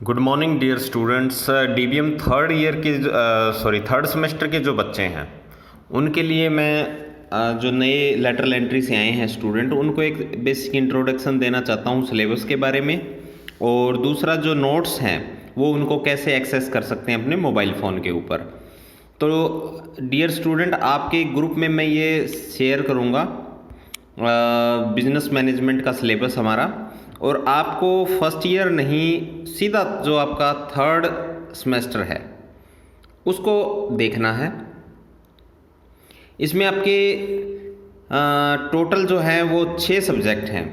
Good morning dear students. DBM third year के third semester के जो बच्चे हैं उनके लिए मैं जो नए लेटरल एंट्री से आए हैं स्टूडेंट, उनको एक बेसिक इंट्रोडक्शन देना चाहता हूँ सिलेबस के बारे में। और दूसरा जो नोट्स हैं वो उनको कैसे एक्सेस कर सकते हैं अपने मोबाइल फ़ोन के ऊपर। तो डियर स्टूडेंट, आपके ग्रुप में मैं ये शेयर करूँगा बिजनेस मैनेजमेंट का सिलेबस हमारा, और आपको फर्स्ट ईयर नहीं, सीधा जो आपका थर्ड सेमेस्टर है उसको देखना है। इसमें आपके टोटल जो है वो 6 सब्जेक्ट हैं,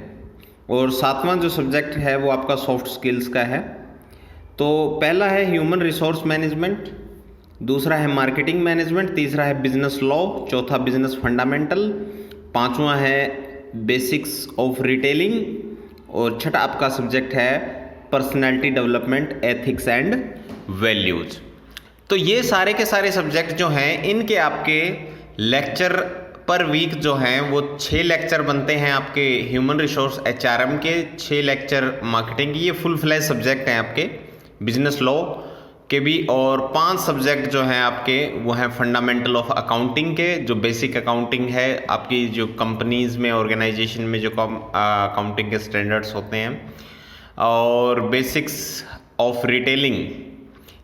और 7वां जो सब्जेक्ट है वो आपका सॉफ्ट स्किल्स का है। तो पहला है ह्यूमन रिसोर्स मैनेजमेंट, दूसरा है मार्केटिंग मैनेजमेंट, तीसरा है बिजनेस लॉ, चौथा बिजनेस फंडामेंटल, पांचवा है बेसिक्स ऑफ रिटेलिंग, और छठा आपका सब्जेक्ट है personality development, ethics and values. तो ये सारे के सारे सब्जेक्ट जो हैं इनके आपके लेक्चर पर वीक जो हैं वो 6 लेक्चर बनते हैं आपके ह्यूमन रिसोर्स एचआरएम के, 6 लेक्चर मार्केटिंग की। ये फुल फ्लैश सब्जेक्ट हैं आपके बिजनेस लॉ के भी, और 5 सब्जेक्ट जो हैं आपके वो हैं फंडामेंटल ऑफ अकाउंटिंग के, जो बेसिक अकाउंटिंग है आपकी, जो कंपनीज़ में ऑर्गेनाइजेशन में जो अकाउंटिंग के स्टैंडर्ड्स होते हैं, और बेसिक्स ऑफ रिटेलिंग,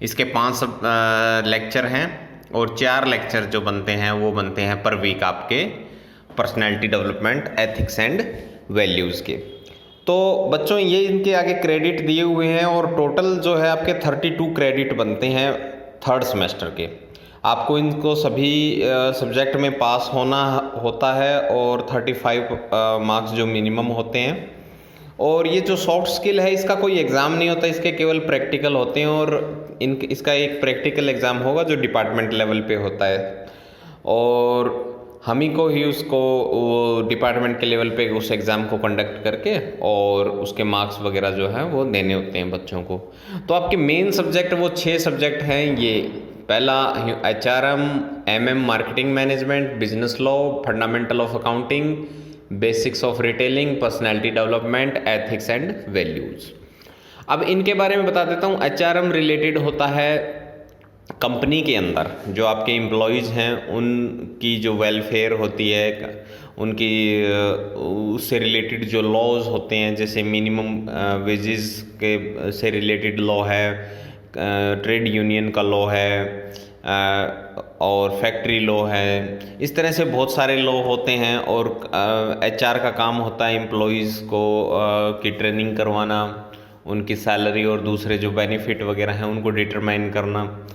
इसके 5 लेक्चर हैं, और 4 लेक्चर जो बनते हैं वो बनते हैं पर वीक आपके personality development, ethics and values के। तो बच्चों ये इनके आगे क्रेडिट दिए हुए हैं, और टोटल जो है आपके 32 क्रेडिट बनते हैं थर्ड सेमेस्टर के। आपको इनको सभी सब्जेक्ट में पास होना होता है, और 35 मार्क्स जो मिनिमम होते हैं। और ये जो सॉफ्ट स्किल है इसका कोई एग्ज़ाम नहीं होता, इसके केवल प्रैक्टिकल होते हैं, और इसका एक प्रैक्टिकल एग्ज़ाम होगा जो डिपार्टमेंट लेवल पे होता है, और हम ही को ही उसको डिपार्टमेंट के लेवल पे उस एग्ज़ाम को कंडक्ट करके और उसके मार्क्स वगैरह जो हैं वो देने होते हैं बच्चों को। तो आपके मेन सब्जेक्ट वो 6 सब्जेक्ट हैं। ये पहला HRM, MM marketing management, business law, fundamental of accounting, basics of retailing, personality development, ethics and values. अब इनके बारे में बता देता हूँ। एचआरएम रिलेटेड होता है कंपनी के अंदर जो आपके एम्प्लॉयज़ हैं उनकी जो वेलफेयर होती है, उनकी उससे रिलेटेड जो लॉज होते हैं, जैसे मिनिमम वेजेस के से रिलेटेड लॉ है, ट्रेड यूनियन का लॉ है, और फैक्ट्री लॉ है। इस तरह से बहुत सारे लॉ होते हैं, और एचआर का काम होता है एम्प्लॉयज़ को की ट्रेनिंग करवाना, उनकी सैलरी और दूसरे जो बेनिफिट वगैरह हैं उनको डिटरमाइन करना।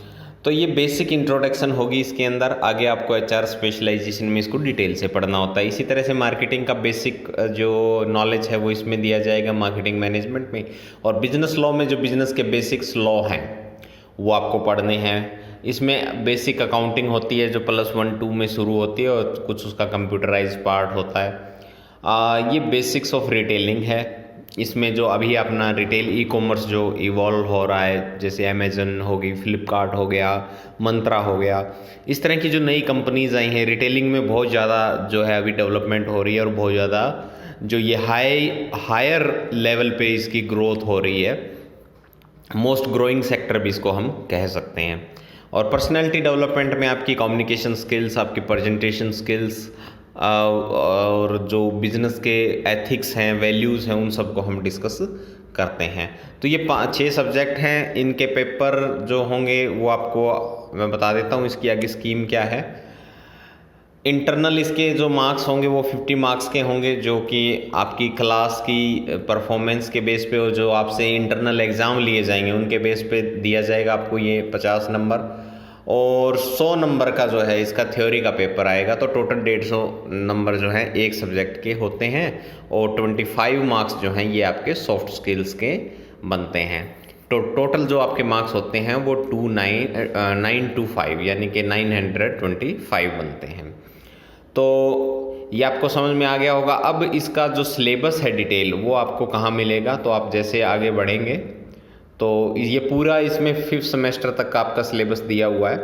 तो ये बेसिक इंट्रोडक्शन होगी इसके अंदर। आगे आपको एचआर स्पेशलाइजेशन में इसको डिटेल से पढ़ना होता है। इसी तरह से मार्केटिंग का बेसिक जो नॉलेज है वो इसमें दिया जाएगा मार्केटिंग मैनेजमेंट में, और बिजनेस लॉ में जो बिजनेस के बेसिक्स लॉ हैं वो आपको पढ़ने हैं। इसमें बेसिक अकाउंटिंग होती है जो +1-2 में शुरू होती है, और कुछ उसका कंप्यूटराइज पार्ट होता है। ये बेसिक्स ऑफ रिटेलिंग है। इसमें जो अभी अपना रिटेल ई कॉमर्स जो इवॉल्व हो रहा है, जैसे अमेजन हो गई, फ्लिपकार्ट हो गया, मंत्रा हो गया, इस तरह की जो नई कंपनीज़ आई हैं रिटेलिंग में, बहुत ज़्यादा जो है अभी डेवलपमेंट हो रही है, और बहुत ज़्यादा जो ये हायर लेवल पे इसकी ग्रोथ हो रही है। मोस्ट ग्रोइंग सेक्टर भी इसको हम कह सकते हैं। और पर्सनैलिटी डेवलपमेंट में आपकी कम्युनिकेशन स्किल्स, आपकी प्रेजेंटेशन स्किल्स, और जो बिजनेस के एथिक्स हैं, वैल्यूज़ हैं, उन सब को हम डिस्कस करते हैं। तो ये 6 सब्जेक्ट हैं। इनके पेपर जो होंगे वो आपको मैं बता देता हूँ। इसकी आगे स्कीम क्या है। इंटरनल इसके जो मार्क्स होंगे वो 50 मार्क्स के होंगे, जो कि आपकी क्लास की परफॉर्मेंस के बेस पे, जो आपसे इंटरनल एग्ज़ाम लिए जाएंगे उनके बेस पे दिया जाएगा आपको ये 50 नंबर। और 100 नंबर का जो है इसका थ्योरी का पेपर आएगा। तो टोटल 150 नंबर जो हैं एक सब्जेक्ट के होते हैं, और 25 मार्क्स जो हैं ये आपके सॉफ्ट स्किल्स के बनते हैं। तो टोटल जो आपके मार्क्स होते हैं वो 925 यानी कि 925 बनते हैं। तो ये आपको समझ में आ गया होगा। अब इसका जो सिलेबस है डिटेल वो आपको कहाँ मिलेगा, तो आप जैसे आगे बढ़ेंगे तो ये पूरा इसमें 5th सेमेस्टर तक का आपका सिलेबस दिया हुआ है।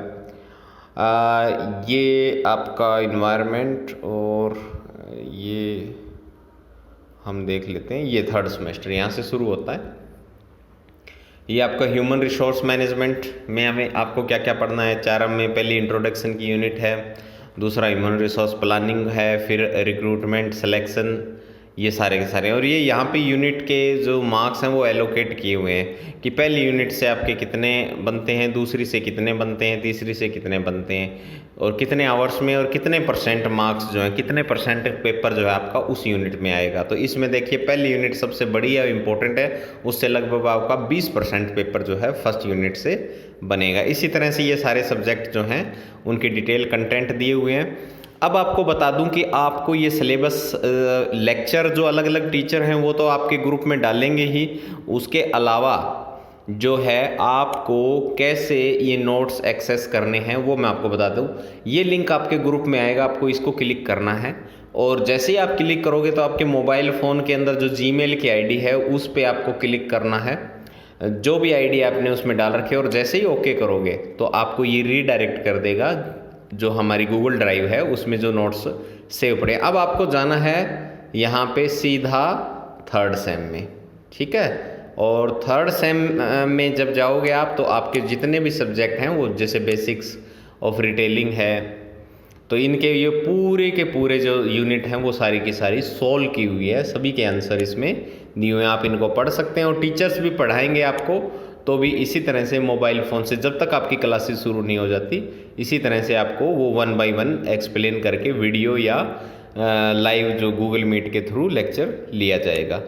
ये आपका इन्वायरमेंट, और ये हम देख लेते हैं, ये थर्ड सेमेस्टर यहाँ से शुरू होता है। ये आपका ह्यूमन रिसोर्स मैनेजमेंट में हमें आपको क्या क्या पढ़ना है। 4 में पहली इंट्रोडक्शन की यूनिट है, दूसरा ह्यूमन रिसोर्स प्लानिंग है, फिर रिक्रूटमेंट सिलेक्शन, ये सारे के सारे। और ये यहाँ पे यूनिट के जो मार्क्स हैं वो एलोकेट किए हुए हैं कि पहली यूनिट से आपके कितने बनते हैं, दूसरी से कितने बनते हैं, तीसरी से कितने बनते हैं, और कितने आवर्स में और कितने परसेंट मार्क्स जो हैं, कितने परसेंट पेपर जो है आपका उस यूनिट में आएगा। तो इसमें देखिए पहली यूनिट सबसे बड़ी है, इम्पोर्टेंट है, उससे लगभग आपका 20% पेपर जो है फर्स्ट यूनिट से बनेगा। इसी तरह से ये सारे सब्जेक्ट जो हैं उनके डिटेल कंटेंट दिए हुए हैं। अब आपको बता दूं कि आपको ये सिलेबस लेक्चर जो अलग अलग टीचर हैं वो तो आपके ग्रुप में डालेंगे ही, उसके अलावा जो है आपको कैसे ये नोट्स एक्सेस करने हैं वो मैं आपको बता दूं। ये लिंक आपके ग्रुप में आएगा, आपको इसको क्लिक करना है, और जैसे ही आप क्लिक करोगे तो आपके मोबाइल फ़ोन के अंदर जो जीमेल की आईडी है उस पर आपको क्लिक करना है, जो भी आईडी आपने उसमें डाल रखी है, और जैसे ही ओके करोगे तो आपको ये रीडायरेक्ट कर देगा जो हमारी गूगल ड्राइव है उसमें जो नोट्स सेव पड़े। अब आपको जाना है यहाँ पे सीधा थर्ड सेम में, ठीक है। और थर्ड सेम में जब जाओगे आप तो आपके जितने भी सब्जेक्ट हैं वो जैसे बेसिक्स ऑफ रिटेलिंग है, तो इनके ये पूरे के पूरे जो यूनिट हैं वो सारी की सारी सॉल्व की हुई है, सभी के आंसर इसमें दिए हुए हैं। आप इनको पढ़ सकते हैं और टीचर्स भी पढ़ाएंगे आपको, तो भी इसी तरह से मोबाइल फ़ोन से जब तक आपकी क्लासेस शुरू नहीं हो जाती इसी तरह से आपको वो 1 बाय 1 एक्सप्लेन करके वीडियो या लाइव जो गूगल मीट के थ्रू लेक्चर लिया जाएगा।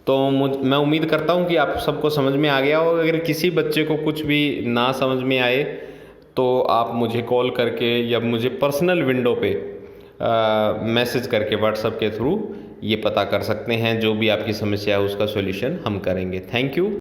तो मैं उम्मीद करता हूँ कि आप सबको समझ में आ गया हो। अगर किसी बच्चे को कुछ भी ना समझ में आए तो आप मुझे कॉल करके या मुझे पर्सनल विंडो पे मैसेज करके व्हाट्सएप के थ्रू ये पता कर सकते हैं। जो भी आपकी समस्या है उसका सॉल्यूशन हम करेंगे। Thank you.